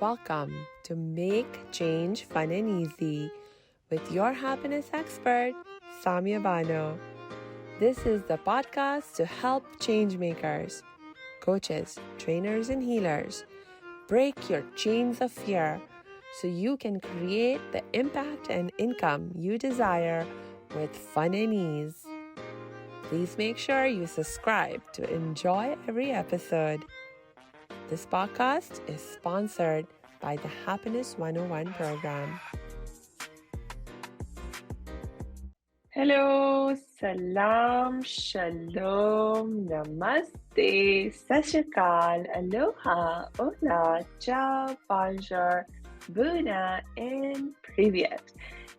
Welcome to Make Change Fun and Easy with your happiness expert, Samia Bano. This is the podcast to help change makers, coaches, trainers, and healers break your chains of fear so you can create the impact and income you desire with fun and ease. Please make sure you subscribe to enjoy every episode. This podcast is sponsored by the Happiness 101 program. Hello, salam, shalom, namaste, sat shri akal, aloha, hola, ciao, bonjour, buna, and privyet.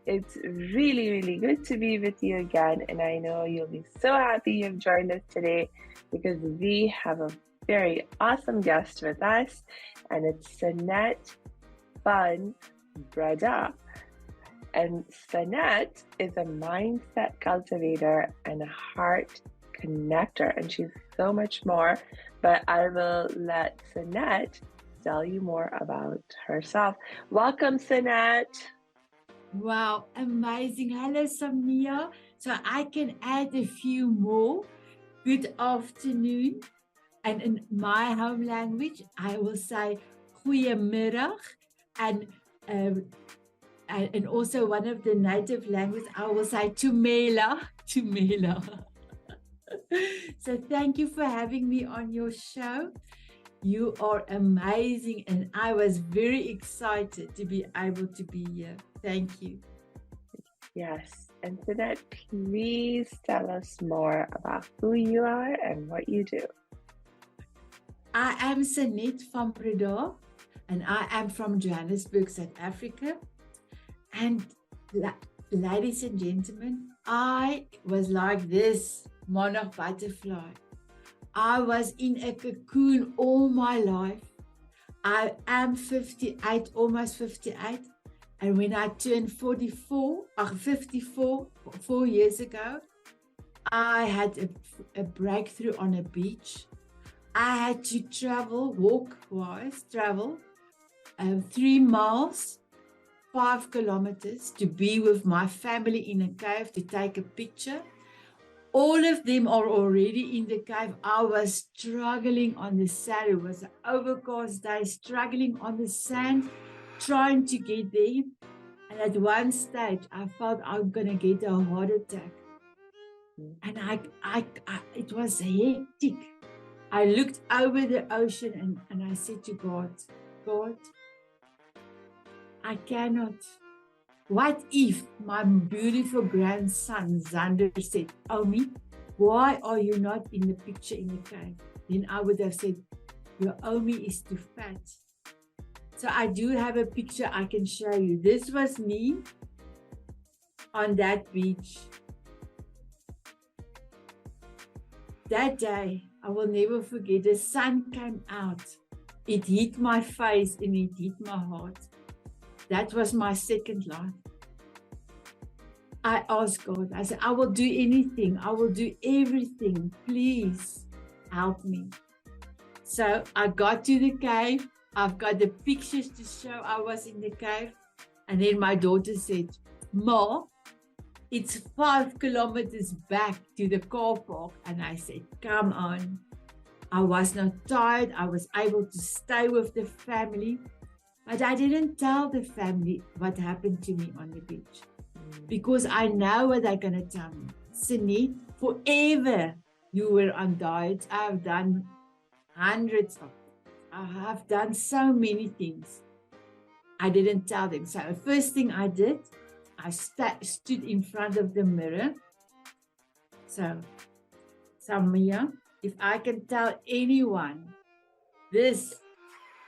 It's really, really good to be with you again, and I know you'll be so happy you've joined us today because we have a very awesome guest with us, and it's Sanet Van Breda. And Sanet is a mindset cultivator and a heart connector, and she's so much more, but I will let Sanet tell you more about herself. Welcome, Sanet. Wow, amazing. Hello, Samia. So I can add a few more. Good afternoon. And in my home language, I will say goeiemiddag. And also one of the native languages, I will say tumela. So thank you for having me on your show. You are amazing, and I was very excited to be able to be here. Thank you. Yes, and Sanet, please tell us more about who you are and what you do. I am Sanet Van Breda, and I am from Johannesburg, South Africa. And ladies and gentlemen, I was like this monarch butterfly. I was in a cocoon all my life. I am 58, almost 58. And when I turned 54, 4 years ago, I had a breakthrough on a beach. I had to travel 3 miles, 5 kilometers to be with my family in a cave to take a picture. All of them are already in the cave. I was struggling on the sand. It was an overcast day, struggling on the sand, trying to get there. And at one stage, I felt I'm going to get a heart attack. And it was hectic. I looked over the ocean and I said to God, I cannot. What if my beautiful grandson Zander said, Omi, why are you not in the picture in the cave? Then I would have said, your Omi is too fat. So I do have a picture I can show you. This was me on that beach. That day, I will never forget, the sun came out. It hit my face and it hit my heart. That was my second life. I asked God, I said, I will do anything. I will do everything. Please help me. So I got to the cave. I've got the pictures to show I was in the cave. And then my daughter said, Ma, it's 5 kilometers back to the car park. And I said, come on. I was not tired. I was able to stay with the family. But I didn't tell the family what happened to me on the beach. Because I know what they're going to tell me. Sanet, forever you were on diets. I've done hundreds of things. I have done so many things. I didn't tell them. So the first thing I did, I stood in front of the mirror. So, Samia, if I can tell anyone, this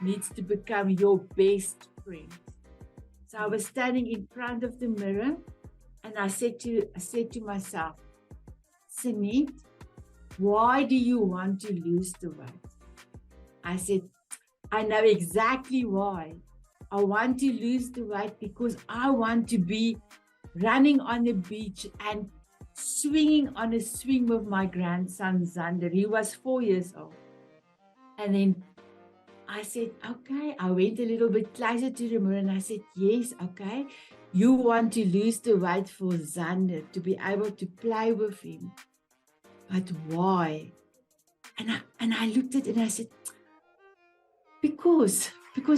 needs to become your best friend. So I was standing in front of the mirror and I said to myself, Sanet, why do you want to lose the weight? I said, I know exactly why. I want to lose the weight because I want to be running on the beach and swinging on a swing with my grandson Zander. He was 4 years old. And then I said, okay. I went a little bit closer to the mirror and I said, yes, okay. You want to lose the weight for Xander, to be able to play with him. But why? And I looked at it and I said, because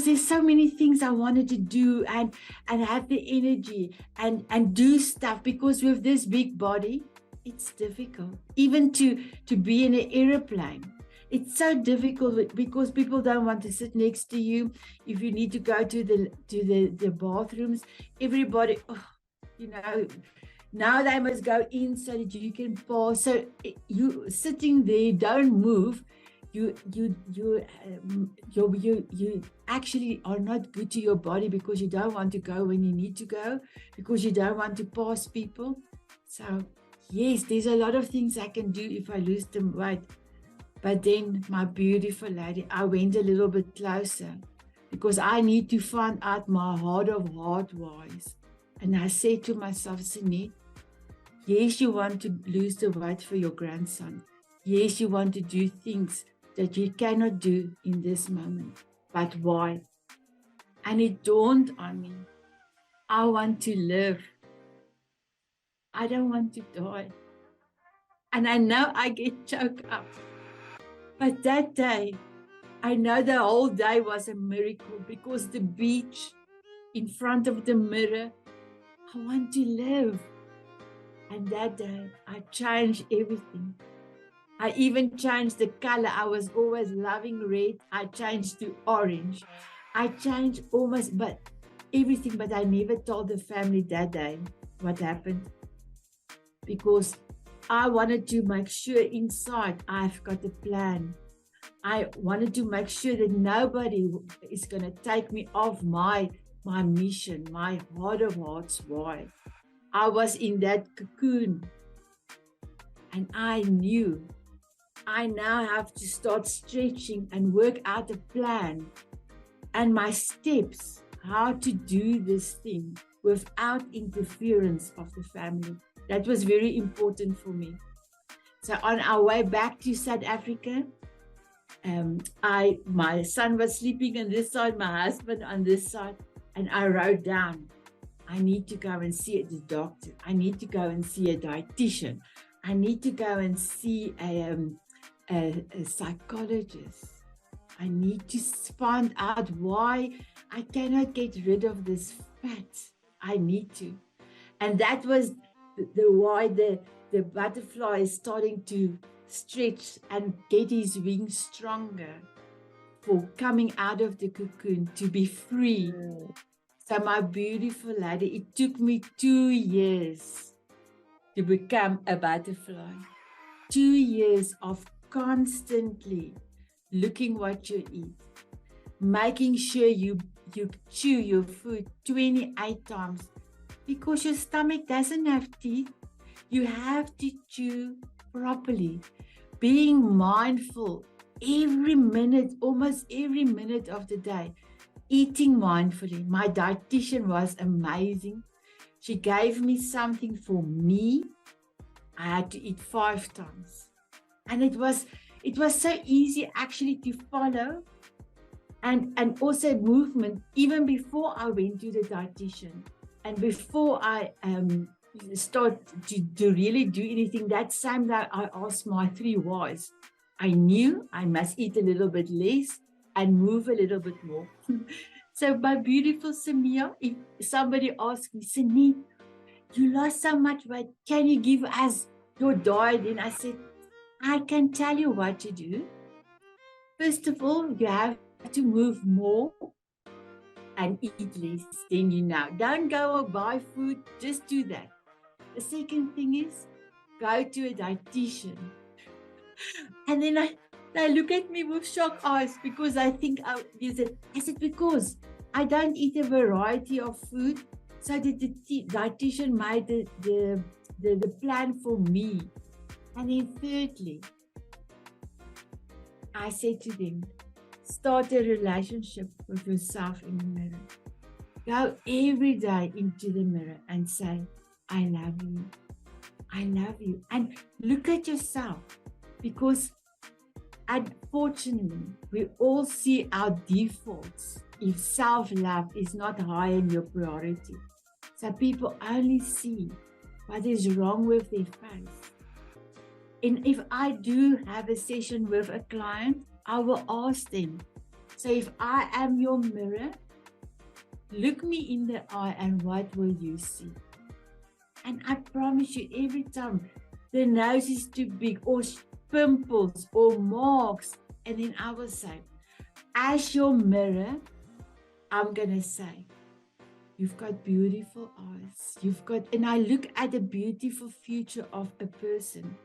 there's so many things I wanted to do and have the energy and do stuff, because with this big body, it's difficult. Even to be in an airplane, it's so difficult because people don't want to sit next to you. If you need to go to the bathrooms, everybody, now they must go in so that you can pause. So you sitting there, don't move. You actually are not good to your body, because you don't want to go when you need to go, because you don't want to pass people. So yes, there's a lot of things I can do if I lose the weight. But then, my beautiful lady, I went a little bit closer, because I need to find out my heart of heart wise. And I said to myself, Sanet, yes, you want to lose the weight for your grandson. Yes, you want to do things that you cannot do in this moment. But why? And it dawned on me, I want to live. I don't want to die. And I know I get choked up. But that day, I know the whole day was a miracle, because the beach in front of the mirror, I want to live. And that day, I changed everything. I even changed the color. I was always loving red. I changed to orange. I changed almost, but everything, but I never told the family that day what happened, because I wanted to make sure inside I've got a plan. I wanted to make sure that nobody is going to take me off my mission, my heart of hearts. Why? I was in that cocoon, and I knew I now have to start stretching and work out a plan and my steps, how to do this thing without interference of the family. That was very important for me. So on our way back to South Africa, my son was sleeping on this side, my husband on this side, and I wrote down, I need to go and see the doctor. I need to go and see a dietitian. I need to go and see a psychologist. I need to find out why I cannot get rid of this fat. I need to. And that was the why the butterfly is starting to stretch and get his wings stronger for coming out of the cocoon to be free. So my beautiful lady, it took me 2 years to become a butterfly. 2 years of constantly looking what you eat, making sure you chew your food 28 times, because your stomach doesn't have teeth. You have to chew properly, being mindful every minute, almost every minute of the day, eating mindfully. My dietitian was amazing. She gave me something for me. I had to eat 5 times. And it was so easy actually to follow, and also movement, even before I went to the dietitian and before I start to really do anything. That same day I asked my 3 whys. I knew I must eat a little bit less and move a little bit more. So my beautiful Samia, if somebody asks me, Sanet, you lost so much weight, can you give us your diet? And I said, I can tell you what to do. First of all, you have to move more and eat less than you know. Don't go and buy food, just do that. The second thing is, go to a dietitian. And then they look at me with shocked eyes, because I think, I said, because I don't eat a variety of food. So the dietitian made the plan for me. And then thirdly, I said to them, start a relationship with yourself in the mirror. Go every day into the mirror and say, I love you. I love you. And look at yourself, because Unfortunately, we all see our defaults if self-love is not high in your priority. So people only see what is wrong with their face. And if I do have a session with a client, I will ask them, so if I am your mirror, look me in the eye and what will you see? And I promise you, every time the nose is too big or pimples or marks, and then I will say, as your mirror, I'm going to say, you've got beautiful eyes. And I look at the beautiful future of a person.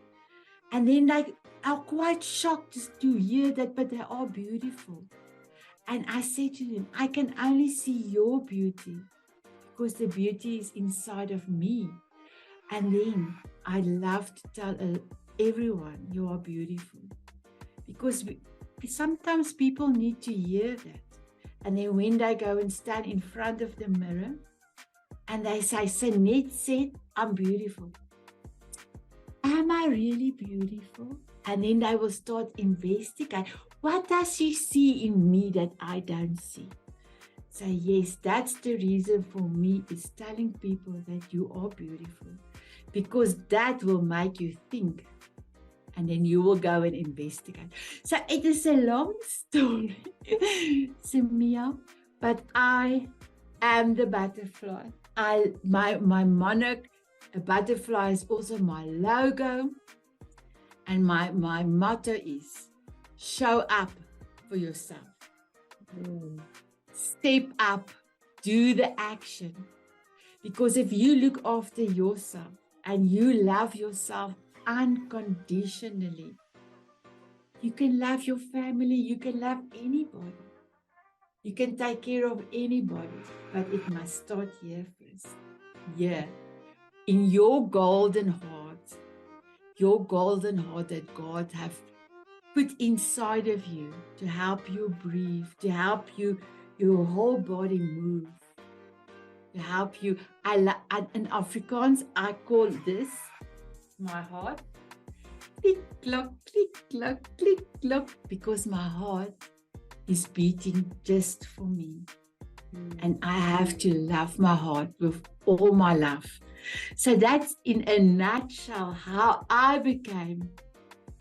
And then I'm quite shocked to hear that, but they are beautiful. And I say to them, I can only see your beauty because the beauty is inside of me. And then I love to tell everyone you are beautiful, because sometimes people need to hear that. And then when they go and stand in front of the mirror and they say, Sanet said, I'm beautiful. Am I really beautiful? And then they will start investigating. What does she see in me that I don't see? So yes, that's the reason for me, is telling people that you are beautiful, because that will make you think, and then you will go and investigate. So it is a long story, Samia, but I am the butterfly. My monarch, a butterfly, is also my logo, and my motto is show up for yourself. Step up, do the action. Because if you look after yourself and you love yourself unconditionally, you can love your family, you can love anybody. You can take care of anybody, but it must start here first. Here, in your golden heart that God have put inside of you to help you breathe, to help you, your whole body move, to help you. In Afrikaans, I call this my heart. Click, clock, click, clock, click, clock, because my heart is beating just for me. And I have to love my heart with all my love. So that's in a nutshell how I became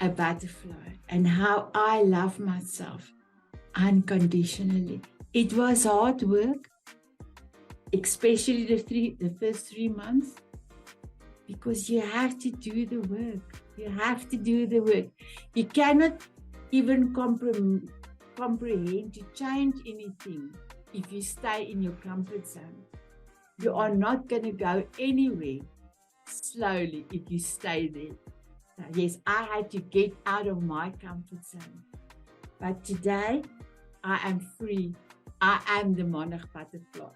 a butterfly and how I love myself unconditionally. It was hard work, especially the first 3 months, because you have to do the work. You have to do the work. You cannot even comprehend to change anything if you stay in your comfort zone. You are not going to go anywhere slowly if you stay there. So yes, I had to get out of my comfort zone. But today, I am free. I am the monarch butterfly.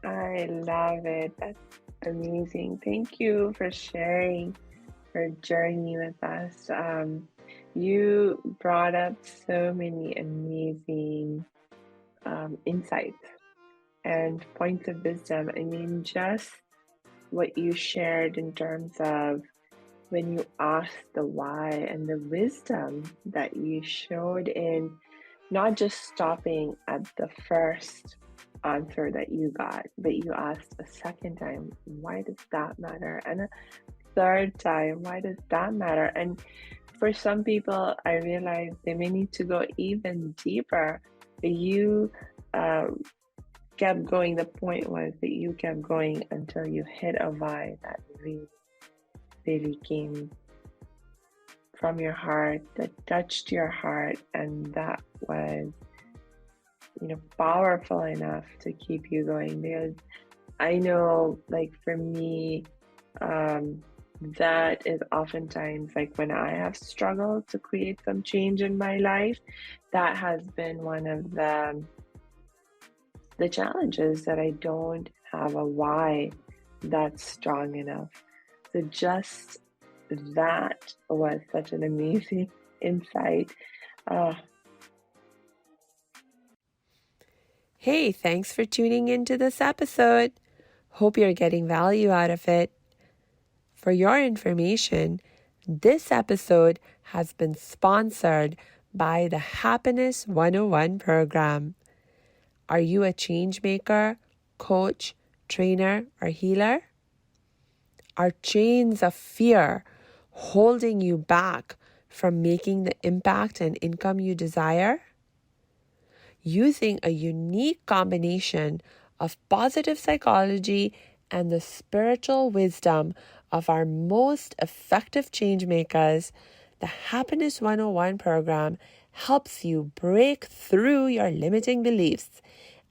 I love it. That's amazing. Thank you for sharing your journey with us. You brought up so many amazing insights and points of wisdom. I mean, just what you shared in terms of when you asked the why, and the wisdom that you showed in not just stopping at the first answer that you got, but you asked a second time, why does that matter? And a third time, why does that matter? And for some people, I realize they may need to go even deeper, but you kept going. The point was that you kept going until you hit a why that really came from your heart, that touched your heart, and that was, powerful enough to keep you going. Because I know, like, for me, that is oftentimes, like, when I have struggled to create some change in my life, that has been one of the challenges, that I don't have a why that's strong enough. So just that was such an amazing insight. Hey, thanks for tuning into this episode. Hope you're getting value out of it. For your information, This episode has been sponsored by the Happiness 101 program. Are you a change maker, coach, trainer, or healer? Are chains of fear holding you back from making the impact and income you desire? Using a unique combination of positive psychology and the spiritual wisdom of our most effective change makers, the Happiness 101 program helps you break through your limiting beliefs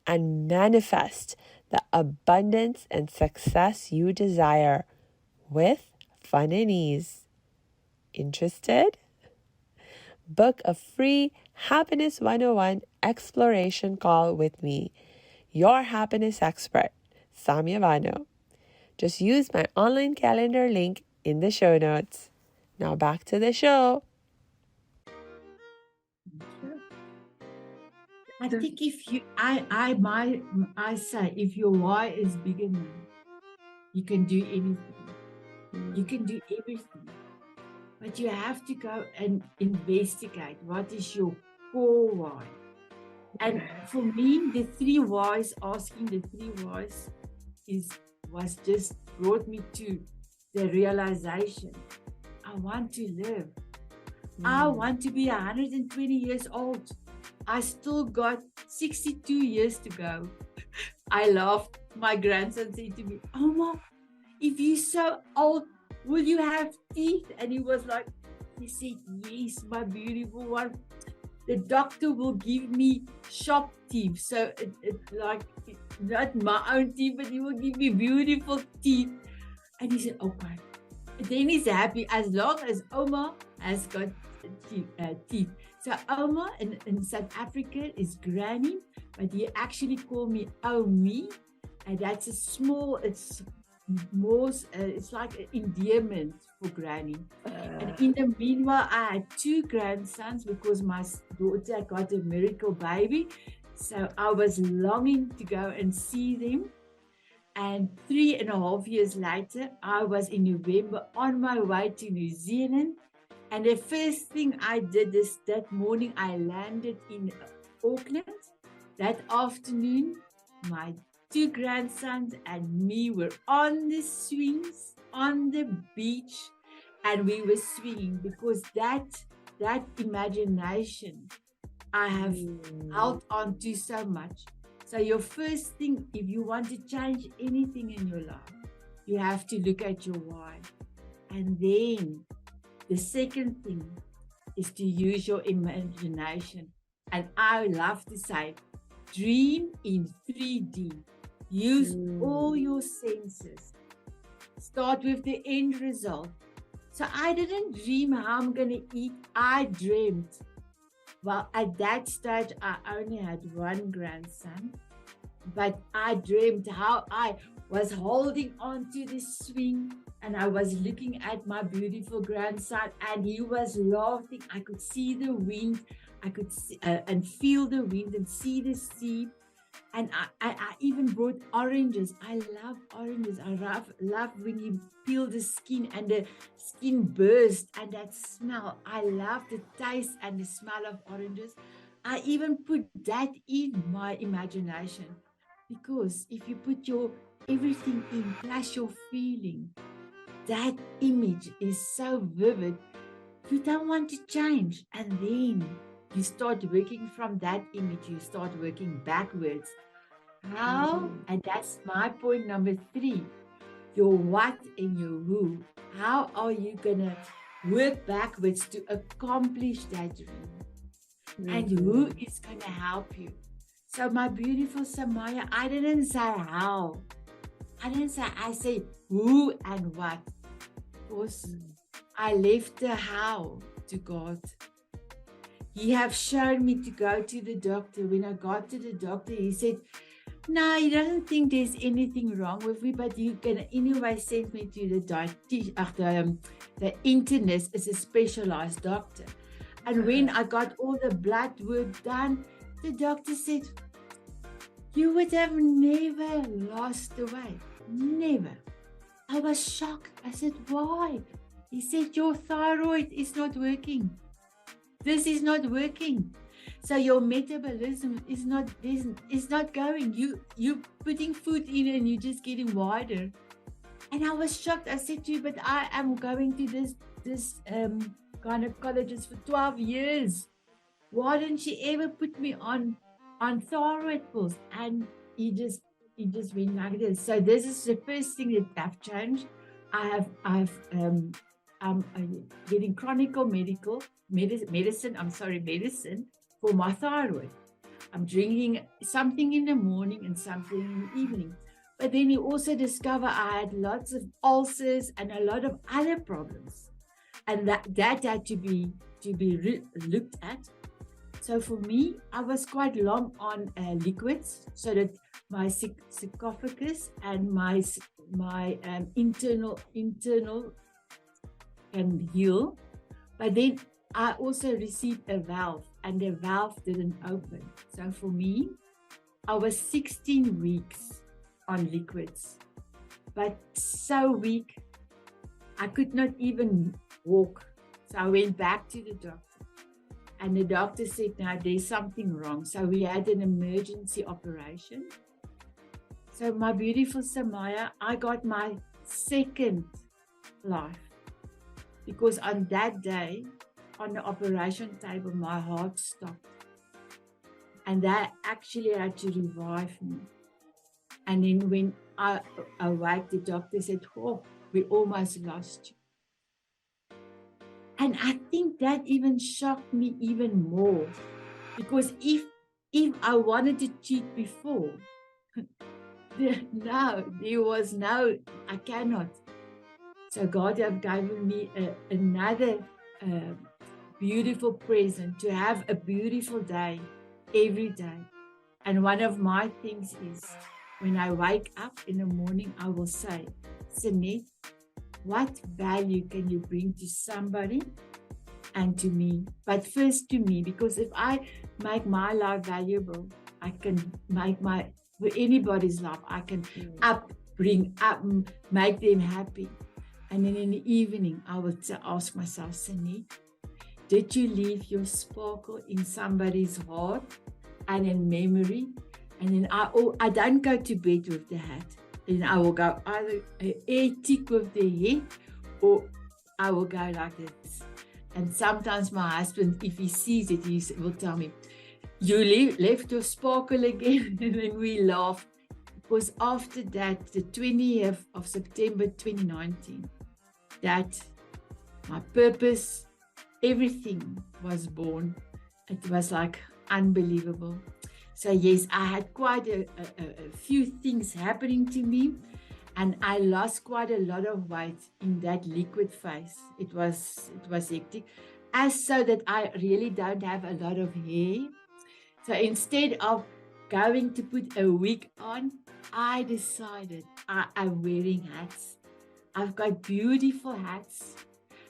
and manifest the abundance and success you desire with fun and ease. Interested? Book a free Happiness 101 exploration call with me, your happiness expert, Samia Bano. Just use my online calendar link in the show notes. Now back to the show. I think if you, I say, if your why is big enough, you can do anything. You can do everything. But you have to go and investigate what is your core why. And for me, the three whys, asking the three whys was just brought me to the realization. I want to live. I want to be 120 years old. I still got 62 years to go. I laughed. My grandson said to me, "Oma, if you're so old, will you have teeth?" And he said, "Yes, my beautiful one. The doctor will give me sharp teeth. So not my own teeth, but he will give me beautiful teeth." And he said, "Okay." And then he's happy as long as Oma has got teeth. So Oma in South Africa is Granny, but he actually called me Omi, and that's a small. It's more. It's like an endearment for Granny. And in the meanwhile, I had two grandsons because my daughter got a miracle baby. So I was longing to go and see them. And 3.5 years later, I was in November on my way to New Zealand. And the first thing I did is that morning I landed in Auckland. That afternoon, my two grandsons and me were on the swings on the beach, and we were swinging because that imagination I have held on to so much. So your first thing, if you want to change anything in your life, you have to look at your why. And then the second thing is to use your imagination. And I love to say, dream in 3D. Use all your senses. Start with the end result. So I didn't dream how I'm going to eat. I dreamed. Well, at that stage, I only had one grandson, but I dreamed how I was holding on to the swing and I was looking at my beautiful grandson and he was laughing. I could see the wind. I could see, and feel the wind and see the sea. And I even brought oranges. I love oranges. I love when you peel the skin and the skin bursts and that smell. I love the taste and the smell of oranges. I even put that in my imagination, because if you put your everything in plus your feeling, that image is so vivid. You don't want to change, and then you start working from that image. You start working backwards. How? And that's my point number 3. Your what and your who. How are you going to work backwards to accomplish that dream? And who is going to help you? So my beautiful Samia, I didn't say how. I said who and what. Because I left the how to God. He have shown me to go to the doctor. When I got to the doctor, he said, "No, he doesn't think there's anything wrong with me, but you can anyway send me to the internist. Is a specialized doctor." And when I got all the blood work done, the doctor said, "You would have never lost the weight. Never." I was shocked. I said, "Why?" He said, your thyroid is not working. This is not working. So your metabolism is not going. You putting food in and you're just getting wider. And I was shocked. I said to you, but I am going to this gynecologist for 12 years. Why didn't she ever put me on thyroid pills? And he just went like this. So this is the first thing that I've changed. I'm getting chronic medicine for my thyroid. I'm drinking something in the morning and something in the evening. But then you also discover I had lots of ulcers and a lot of other problems. And that had to be looked at. So for me, I was quite long on liquids so that my sarcophagus and my internal can heal. But then I also received a valve, and the valve didn't open. So for me, I was 16 weeks on liquids, but so weak, I could not even walk. So I went back to the doctor, and the doctor said, "Now there's something wrong." So we had an emergency operation. So my beautiful Samia, I got my second life, because on that day, on the operation table, my heart stopped. And that actually had to revive me. And then when I awoke, the doctor said, "Oh, we almost lost you." And I think that even shocked me even more. Because if I wanted to cheat before, I cannot. So God have given me another beautiful present, to have a beautiful day every day. And one of my things is, when I wake up in the morning, I will say, "Sanet, what value can you bring to somebody and to me?" But first to me, because if I make my life valuable, I can make anybody's life, I can make them happy. And then in the evening, I would ask myself, "Sanet, did you leave your sparkle in somebody's heart and in memory?" And then I don't go to bed with the hat. Then I will go either a tick with the head, or I will go like this. And sometimes my husband, if he sees it, he will tell me, "You left your sparkle again." And then we laugh. Because after that, the 20th of September 2019, that my purpose, everything was born. It was like unbelievable. So yes, I had quite a few things happening to me, and I lost quite a lot of weight in that liquid phase. It was hectic, as so that I really don't have a lot of hair. So instead of going to put a wig on, I decided I'm wearing hats. I've got beautiful hats.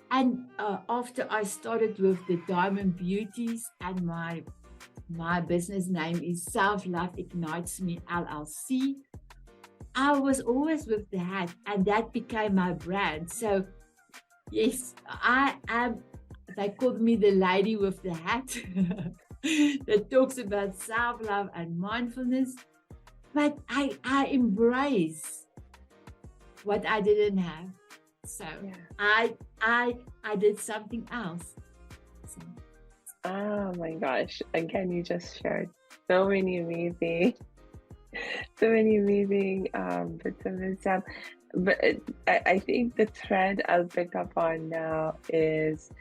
And after I started with the Diamond Beauties, and my business name is Self Love Ignites Me LLC, I was always with the hat, and that became my brand. So yes, I am, they called me the lady with the hat that talks about self-love and mindfulness. But I embrace what I didn't have. So yeah. I did something else. So. Oh my gosh. Again, you just shared so many amazing bits of wisdom. But I think the thread I'll pick up on now is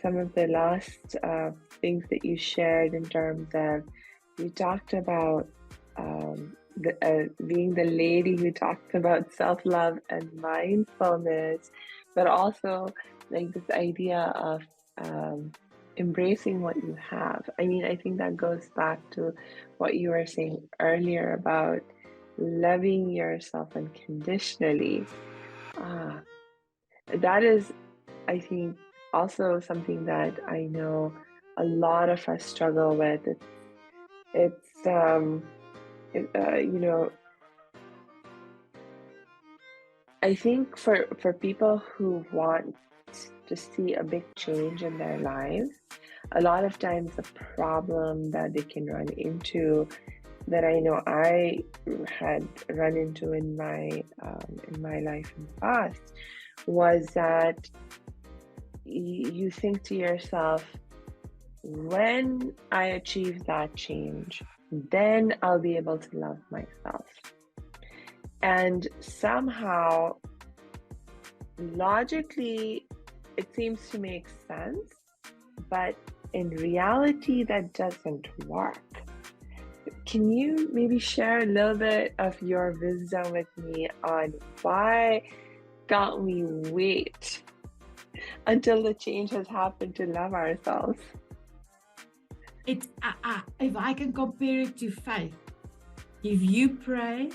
some of the last things that you shared, in terms of, you talked about being the lady who talked about self-love and mindfulness, but also like this idea of embracing what you have. I mean, I think that goes back to what you were saying earlier about loving yourself unconditionally. That is, I think, also something that I know a lot of us struggle with. You know, I think for people who want to see a big change in their lives, a lot of times the problem that they can run into, that I know I had run into in my life in the past, was that you think to yourself, when I achieve that change, then I'll be able to love myself. And somehow, logically, it seems to make sense, but in reality, that doesn't work. Can you maybe share a little bit of your wisdom with me on why can't we wait until the change has happened to love ourselves? It's if I can compare it to faith, if you pray,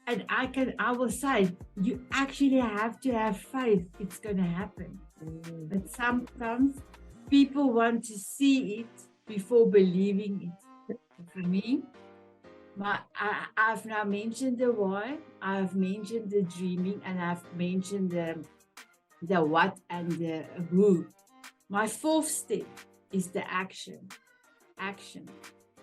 I will say, you actually have to have faith it's going to happen. But sometimes people want to see it before believing it. For me, I've now mentioned the why, I've mentioned the dreaming, and I've mentioned the what and the who. My fourth step is the action. Action.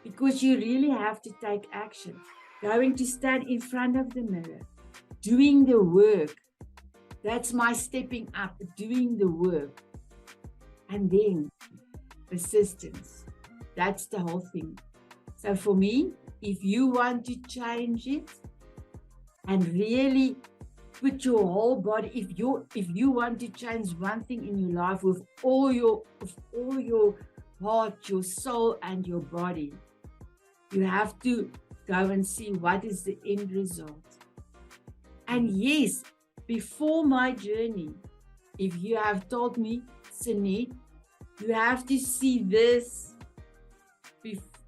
Because you really have to take action. Going to stand in front of the mirror, doing the work. That's my stepping up, doing the work. And then persistence. That's the whole thing. So for me, if you want to change it and really put your whole body, if you want to change one thing in your life with all your heart, your soul, and your body, you have to go and see what is the end result. And yes, before my journey, if you have told me, Sanet, you have to see this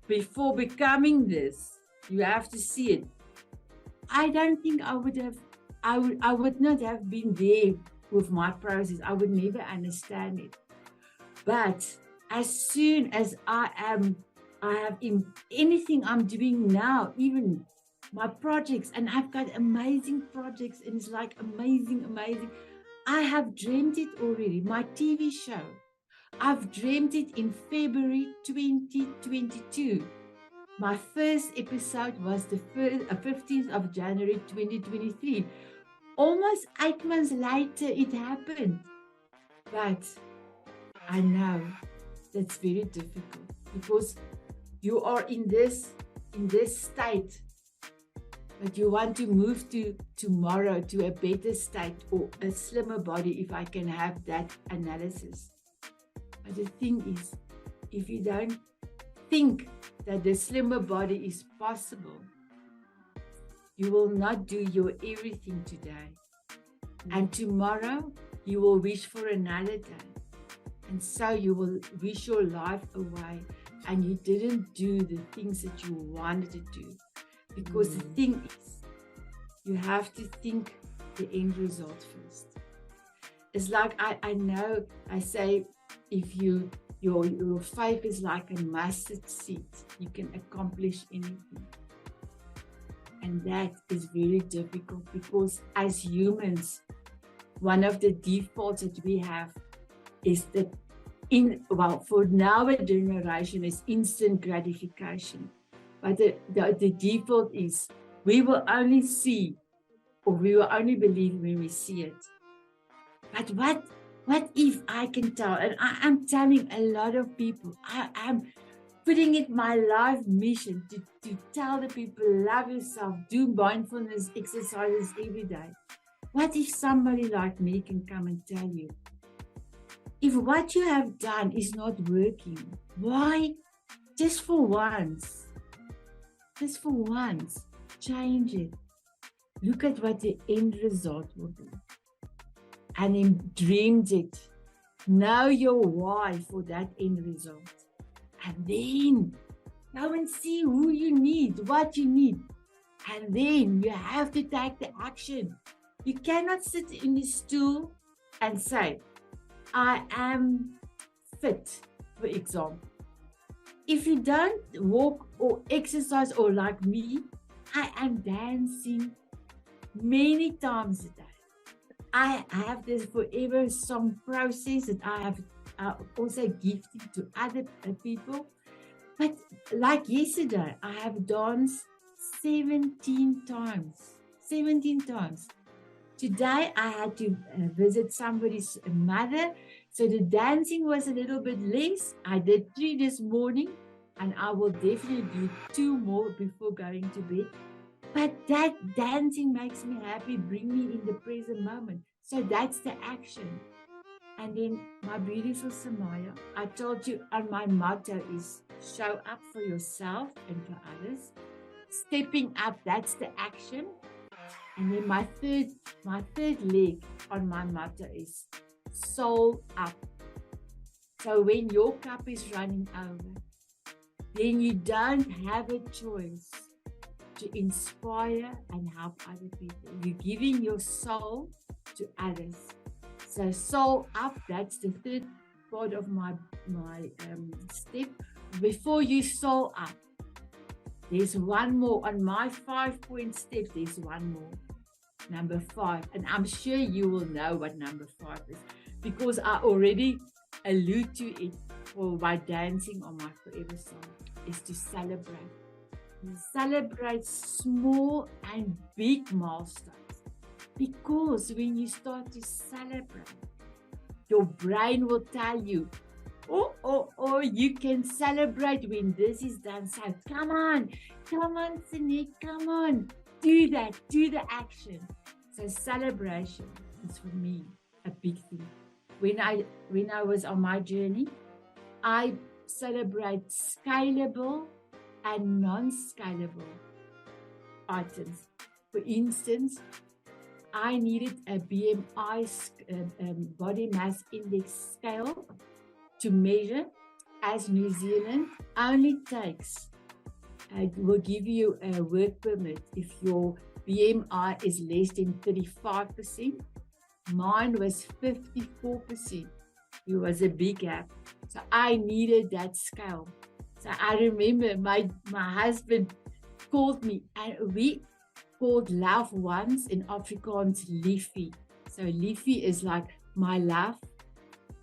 before becoming this, you have to see it, I don't think I would not have been there with my process. I would never understand it. But as soon as I have in anything I'm doing now, even my projects, and I've got amazing projects, and it's like amazing. I have dreamt it already. My TV show, I've dreamt it in February 2022. My first episode was the 15th of January 2023. Almost 8 months later, it happened. But I know that's very difficult because you are in this state, but you want to move to tomorrow to a better state or a slimmer body, if I can have that analysis. But the thing is, if you don't think that the slimmer body is possible, you will not do your everything today. And tomorrow, you will wish for another day. And so you will wish your life away, and you didn't do the things that you wanted to do. Because the thing is, you have to think the end result first. It's like I know, I say, if your faith is like a mustard seed, you can accomplish anything. And that is very difficult because as humans, one of the defaults that we have is that for our generation is instant gratification. But the default is we will only see, or we will only believe when we see it. But what if I can tell, and I'm telling a lot of people, I'm putting it my life mission to tell the people, love yourself, do mindfulness exercises every day. What if somebody like me can come and tell you, if what you have done is not working, why? Just for once, change it. Look at what the end result will be. And then dreamed it. Know your why for that end result. And then go and see who you need, what you need. And then you have to take the action. You cannot sit in the stool and say, I am fit, for example. If you don't walk or exercise, or like me, I am dancing many times a day. I have this forever song process that I have also gifted to other people. But like yesterday, I have danced 17 times. 17 times. Today, I had to visit somebody's mother. So the dancing was a little bit less. I did 3 this morning, and I will definitely do 2 more before going to bed. But that dancing makes me happy, bring me in the present moment. So that's the action. And then my beautiful Samia, I told you, and my motto is show up for yourself and for others. Stepping up, that's the action. And then my third leg on my motto is soul up. So when your cup is running over, then you don't have a choice to inspire and help other people. You're giving your soul to others. So soul up, that's the third part of my step. Before you soul up, there's one more. On my 5-point step, there's one more. Number 5. And I'm sure you will know what number 5 is, because I already allude to it by dancing on my forever song, is to celebrate. Celebrate small and big milestones. Because when you start to celebrate, your brain will tell you, oh, you can celebrate when this is done. So come on, Sanet, come on. Do that, do the action. So celebration is for me a big thing. When I was on my journey, I celebrate scalable and non-scalable items. For instance, I needed a BMI body mass index scale to measure, as New Zealand only takes, will give you a work permit if your BMI is less than 35%. Mine was 54%. It was a big gap. So I needed that scale. So I remember my husband called me, and we called loved ones in Afrikaans liefie. So liefie is like my love.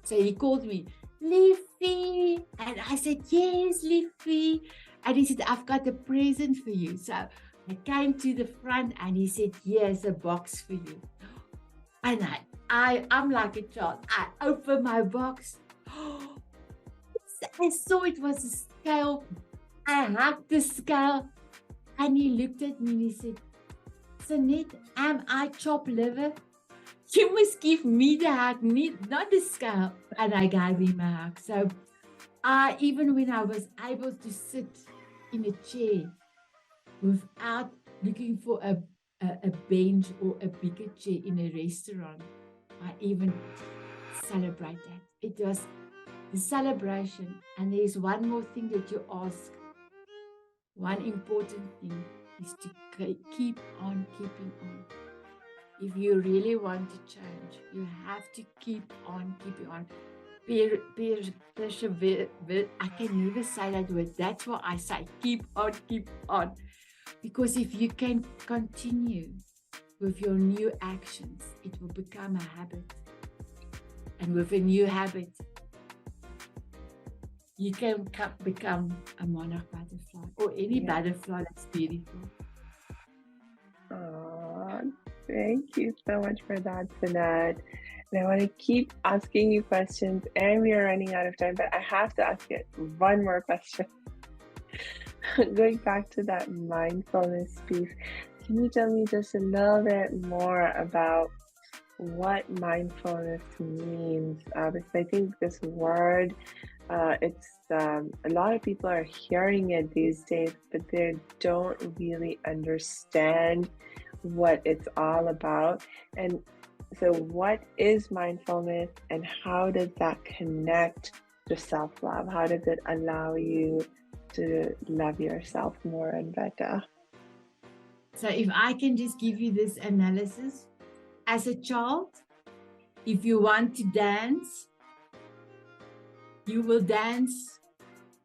So he called me, Liefie. And I said, yes, Liefie. And he said, I've got a present for you. So I came to the front and he said, here's a box for you. And I'm like a child. I opened my box. I saw it was a scale. I hugged the scale. And he looked at me and he said, Sanet, am I chopped liver? You must give me the hug, not the scale. And I gave him a hug. So even when I was able to sit in a chair without looking for a bench or a bigger chair in a restaurant, I even celebrate that. It was the celebration. And there's one more thing that you ask. One important thing is to keep on keeping on. If you really want to change, you have to keep on keeping on. Persevere. I can never say that word. That's why I say keep on. Because if you can continue with your new actions, it will become a habit. And with a new habit, you can become a monarch butterfly or any butterfly that's beautiful. Thank you so much for that, Sanet. And I want to keep asking you questions, and we are running out of time, but I have to ask you one more question. Going back to that mindfulness piece, can you tell me just a little bit more about what mindfulness means? Because I think this word, it's a lot of people are hearing it these days, but they don't really understand what it's all about. And so what is mindfulness, and how does that connect to self-love? How does it allow you to love yourself more and better? So if I can just give you this analysis, as a child, if you want to dance, you will dance,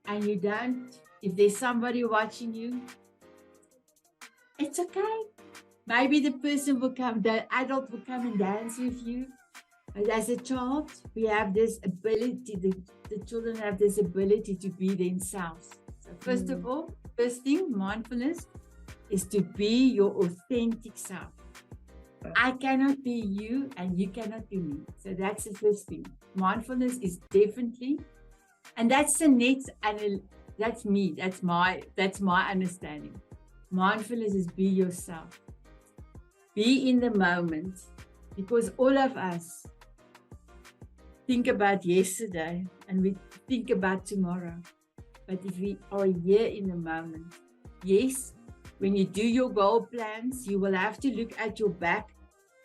and you don't. If there's somebody watching you, it's okay. Maybe the adult will come and dance with you. But as a child, we have this ability, the children have this ability to be themselves. So first of all, first thing, mindfulness is to be your authentic self. I cannot be you and you cannot be me. So that's the first thing. Mindfulness is definitely, and that's the net, and that's me. That's my understanding. Mindfulness is be yourself. Be in the moment, because all of us think about yesterday and we think about tomorrow. But if we are here in the moment, yes, when you do your goal plans, you will have to look at your back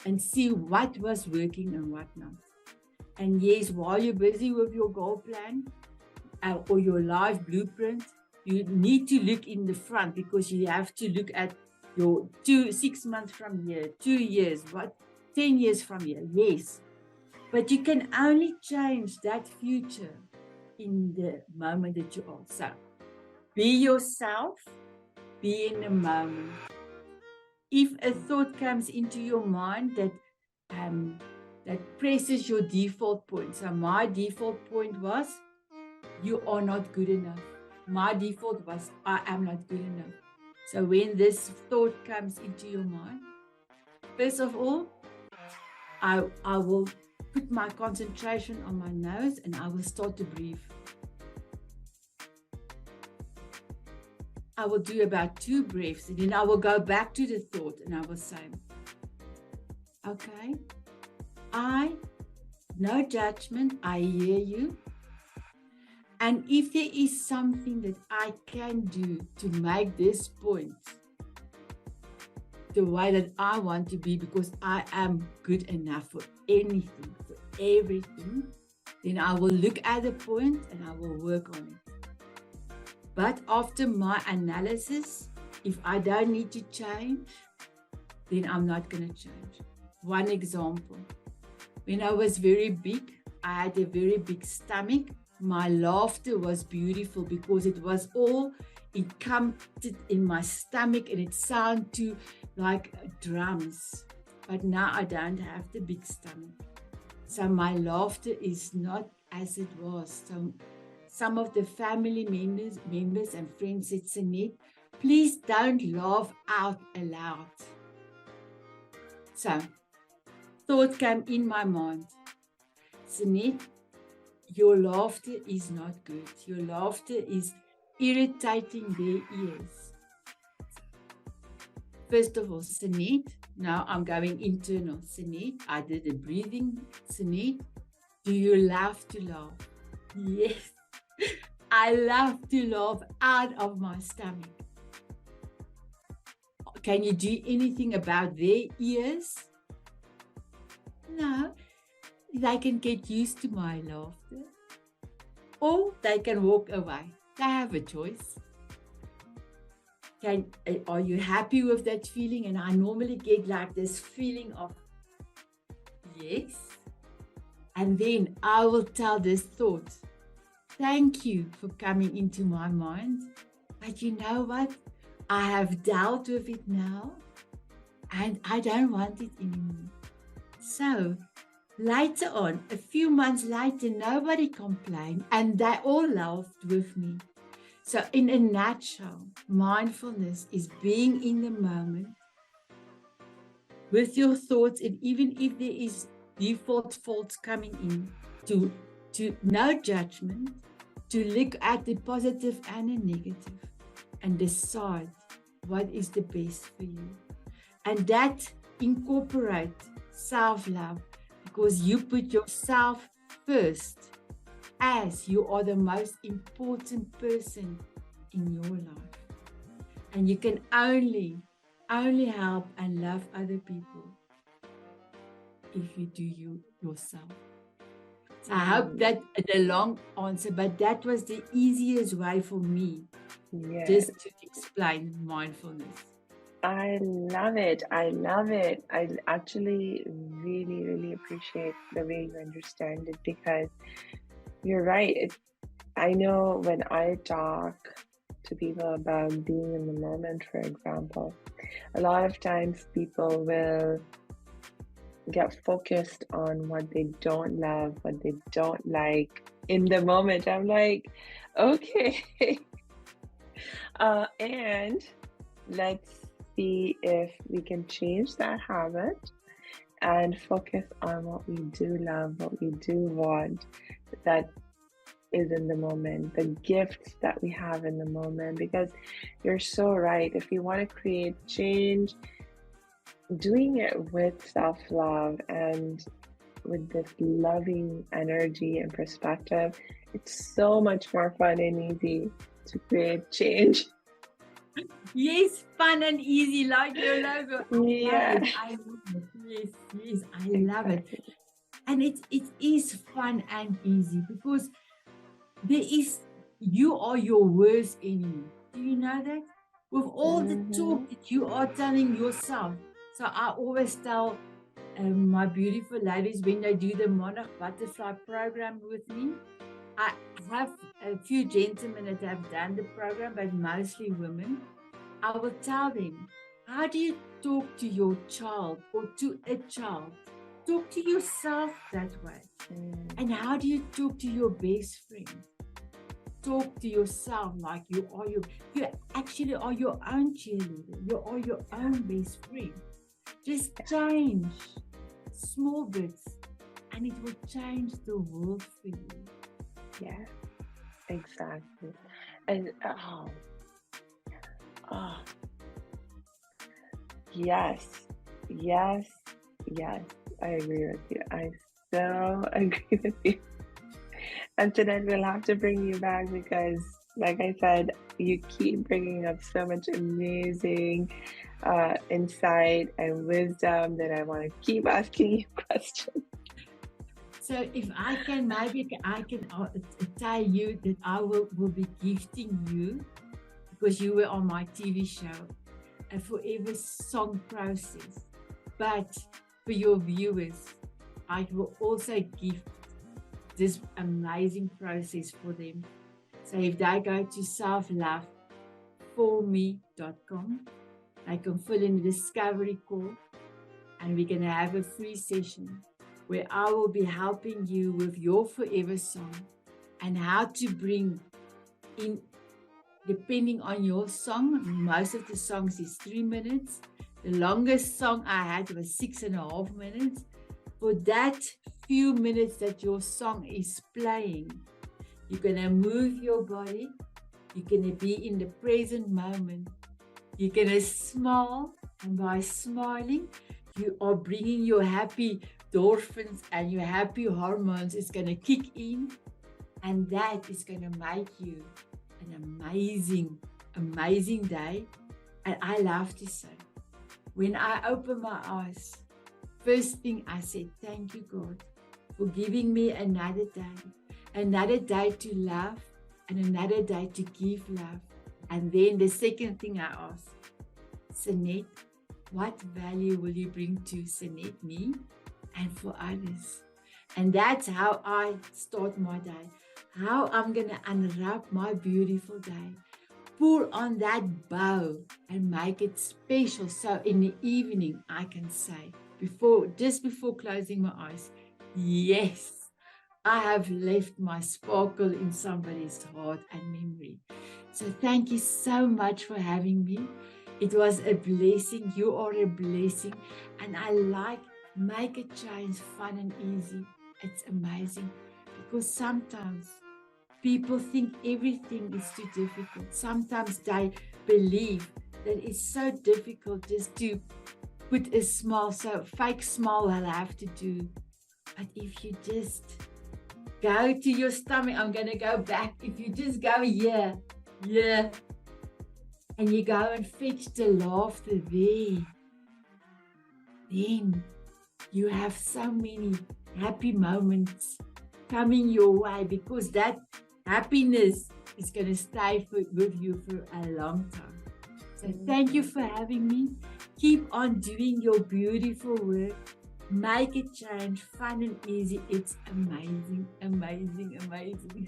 and see what was working and what not. And yes, while you're busy with your goal plan or your life blueprint, you need to look in the front, because you have to look at your 6 months from here, 2 years, 10 years from here. Yes, but you can only change that future in the moment that you are. So be yourself, be in the moment. If a thought comes into your mind that presses your default point. So my default point was, you are not good enough. My default was, I am not good enough. So when this thought comes into your mind, first of all, I will put my concentration on my nose and I will start to breathe. I will do about 2 breaths, and then I will go back to the thought and I will say, okay, no judgment, I hear you. And if there is something that I can do to make this point the way that I want to be, because I am good enough for anything, for everything, then I will look at the point and I will work on it. But after my analysis, if I don't need to change, then I'm not going to change. One example, when I was very big, I had a very big stomach. My laughter was beautiful because it was all encompassed in my stomach and it sounded to like drums. But now I don't have the big stomach. So my laughter is not as it was. So some of the family members and friends said, Sanet, please don't laugh out aloud. So thought came in my mind, Sanet, your laughter is not good. Your laughter is irritating their ears. First of all, Sanet, now I'm going internal. Sanet, I did a breathing. Sanet, do you love to laugh? Yes, I love to laugh out of my stomach. Can you do anything about their ears? No. They can get used to my laughter, or they can walk away. They have a choice. Are you happy with that feeling? And I normally get like this feeling of yes. And then I will tell this thought, thank you for coming into my mind. But you know what? I have dealt with it now and I don't want it anymore. So later on, a few months later, nobody complained and they all laughed with me. So in a nutshell, mindfulness is being in the moment with your thoughts, and even if there is default faults coming in, to no judgment, to look at the positive and the negative and decide what is the best for you. And that incorporates self-love, because you put yourself first, as you are the most important person in your life. And you can only help and love other people if you do you yourself. So I hope that the long answer, but that was the easiest way for me just to explain mindfulness. I love it. I love it. I actually really, really appreciate the way you understand it, because you're right. I know when I talk to people about being in the moment, for example. A lot of times people will get focused on what they don't love, what they don't like in the moment. I'm like, okay. And let's see if we can change that habit and focus on what we do love, what we do want, that is in the moment, the gifts that we have in the moment. Because you're so right. If you want to create change, doing it with self-love and with this loving energy and perspective, it's so much more fun and easy to create change. Yes, fun and easy, like your logo. Yeah. I love it. Yes, I love it. And it is fun and easy because you are your worst enemy. Do you know that? With all the talk that you are telling yourself. So I always tell my beautiful ladies when they do the Monarch Butterfly program with me. I have a few gentlemen that have done the program, but mostly women. I will tell them, how do you talk to your child or to a child? Talk to yourself that way. And how do you talk to your best friend? Talk to yourself like you actually are your own cheerleader. You are your own best friend. Just change small bits and it will change the world for you. Yeah, exactly. And yes, I agree with you. I so agree with you. And today we'll have to bring you back because, like I said, you keep bringing up so much amazing insight and wisdom that I want to keep asking you questions. So if I can, maybe I can tell you that I will be gifting you, because you were on my TV show, a forever song process. But for your viewers, I will also gift this amazing process for them. So if they go to selfloveforme.com, they can fill in the discovery call and we're going to have a free session where I will be helping you with your forever song and how to bring in, depending on your song. Most of the songs is 3 minutes. The longest song I had was 6.5 minutes. For that few minutes that your song is playing, you're going to move your body. You're going to be in the present moment. You're going to smile. And by smiling, you are bringing your happy endorphins and your happy hormones is going to kick in. And that is going to make you an amazing, amazing day. And I love to say, when I open my eyes, first thing I said, thank you, God, for giving me another day to love and another day to give love. And then the second thing I asked, Sanet, what value will you bring to Sanet, me, and for others? And that's how I start my day, how I'm going to unwrap my beautiful day, pull on that bow and make it special. So in the evening, I can say, just before closing my eyes, yes, I have left my sparkle in somebody's heart and memory. So thank you so much for having me. It was a blessing. You are a blessing. And I make a change fun and easy. It's amazing because sometimes people think everything is too difficult. Sometimes they believe that it's so difficult just to put a smile, so fake smile I'll have to do. But if you just go to your stomach, I'm going to go back. If you just go here, and you go and fetch the laughter there, then you have so many happy moments coming your way because that happiness is going to stay with you for a long time. So thank you for having me. Keep on doing your beautiful work. Make it change, fun and easy. It's amazing, amazing, amazing.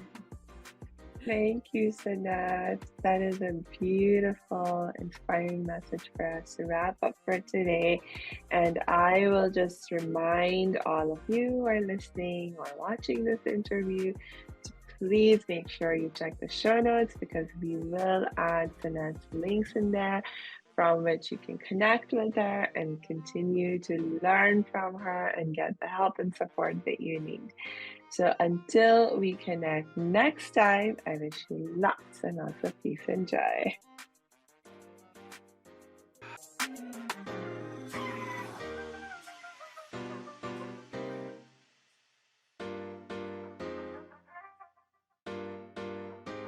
Thank you, Sanet. That is a beautiful, inspiring message for us to wrap up for today. And I will just remind all of you who are listening or watching this interview to please make sure you check the show notes, because we will add Sanet's links in there from which you can connect with her and continue to learn from her and get the help and support that you need. So until we connect next time, I wish you lots and lots of peace and joy.